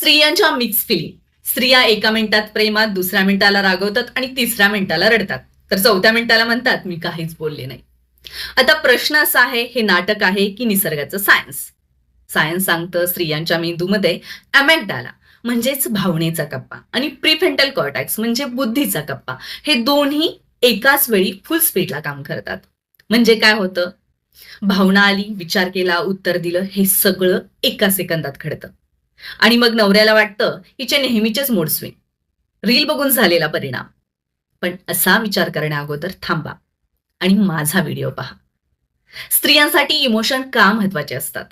स्त्रियांच्या mix feeling. स्त्रिया एका मिनिटात प्रेमात, दुसऱ्या मिनिटाला रागवतात आणि तिसऱ्या मिनिटाला रडतात, तर चौथ्या मिनिटाला म्हणतात मी काहीच बोलले नाही. आता प्रश्न असा आहे, हे नाटक आहे की निसर्गाचं सायन्स? सायन्स सांगतं स्त्रियांच्या मेंदूमध्ये अॅमेग्डाला म्हणजेच भावनेचा कप्पा आणि प्रीफ्रंटल कॉर्टेक्स म्हणजे बुद्धीचा कप्पा, हे दोन्ही एकाच वेळी फुल स्पीडला काम करतात. म्हणजे काय होतं, भावना आली, विचार केला, उत्तर दिलं, हे सगळं एका सेकंदात घडतं. आणि मग नवऱ्याला वाटतं हिचे नेहमीचेच मूड स्विंग, रील बघून झालेला परिणाम. पण असा विचार करण्या अगोदर थांबा आणि माझा व्हिडिओ पहा. स्त्रियांसाठी इमोशन का महत्वाचे असतात?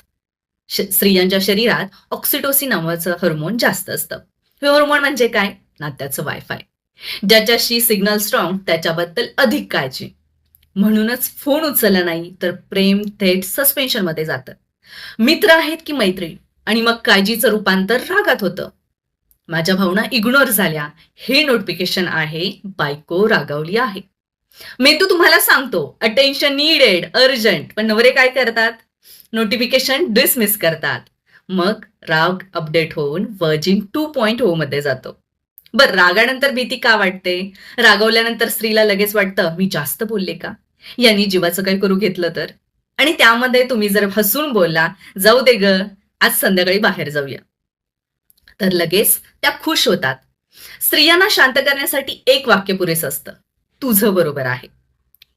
स्त्रियांच्या शरीरात ऑक्सिटोसिन नावाचं हार्मोन जास्त असतं. हे हार्मोन म्हणजे काय? नात्याचं वायफाय. ज्याच्याशी सिग्नल स्ट्रॉंग त्याच्याबद्दल अधिक काळजी. म्हणूनच फोन उचलला नाही तर प्रेम थेट सस्पेन्शन मध्ये जातं. मित्र आहेत की मैत्रीण, आणि मग काळजीचं रूपांतर रागात होतं. माझ्या भावना इग्नोर झाल्या, हे नोटिफिकेशन आहे बायको रागावली आहे. मेंदू तुम्हाला सांगतो अटेन्शन नीडेड, अर्जंट, पण नवरे काय करतात? नोटिफिकेशन डिसमिस करतात. मग राग अपडेट होऊन वर्जिन 2.0 मध्ये जातो. बर, रागानंतर भीती का वाटते? रागवल्यानंतर स्त्रीला लगेच वाटतं मी जास्त बोलले का, यांनी जीवाचं काही करू घेतलं तर. आणि त्यामध्ये तुम्ही जर हसून बोलला जाऊ दे ग, आज संध्याकाळी बाहेर जाऊया, तर लगेच त्या खुश होतात. स्त्रियांना शांत करण्यासाठी एक वाक्य पुरेसं असतं, तुझं बरोबर आहे.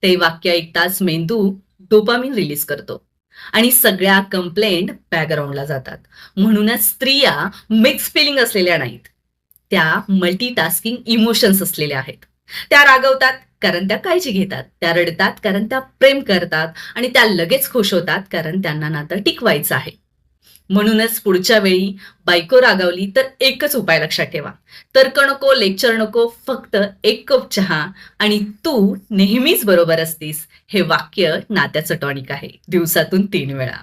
ते वाक्य ऐकताच मेंदू डोपामिन रिलीज करतो आणि सगळ्या कंप्लेंट बॅकग्राऊंडला जातात. म्हणूनच स्त्रिया मिक्स फिलिंग असलेल्या नाहीत, त्या मल्टीटास्किंग इमोशन्स असलेल्या आहेत. त्या रागवतात कारण त्या काळजी घेतात, त्या रडतात कारण त्या प्रेम करतात, आणि त्या लगेच खुश होतात कारण त्यांना नातं टिकवायचं आहे. म्हणूनच पुढच्या वेळी बायको रागावली तर एकच उपाय लक्षात ठेवा. तर्क नको, लेक्चर नको, फक्त एक कप चहा आणि तू नेहमीच बरोबर असतीस, हे वाक्य नात्याचं टॉनिक आहे, दिवसातून 3 वेळा.